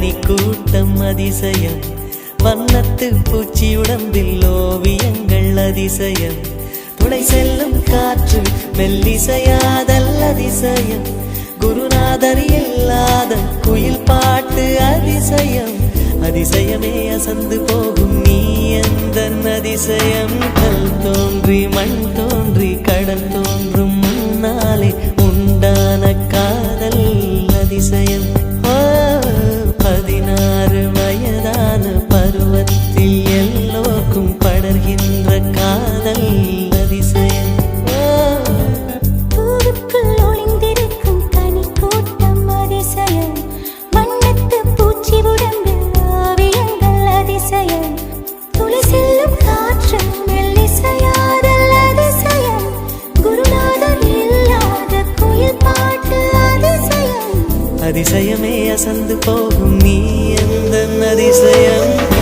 கனி கூட்டம் அதிசயம், வண்ணத்து பூச்சி உடம்பில் ஓவியங்கள் அதிசயம், துளை செல்லும் காற்று மெல்லிசையாதல் அதிசயம், குருநாதர் இல்லாத குயில் பாட்டு அதிசயம், அதிசயமே அசந்து போகும் நீ எந்தன் அதிசயம். கல் தோன்றி மண் தோன்றி கடல் தோன்றும் முன்னாலே உண்டான காதல் அதிசயம். 16 வயதான பருவத்தில் எல்லோருக்கும் படர்கின்ற காதல் அதிசயம். அதிசயமே அசந்து போகும் நீ எந்தன் அதிசயம்.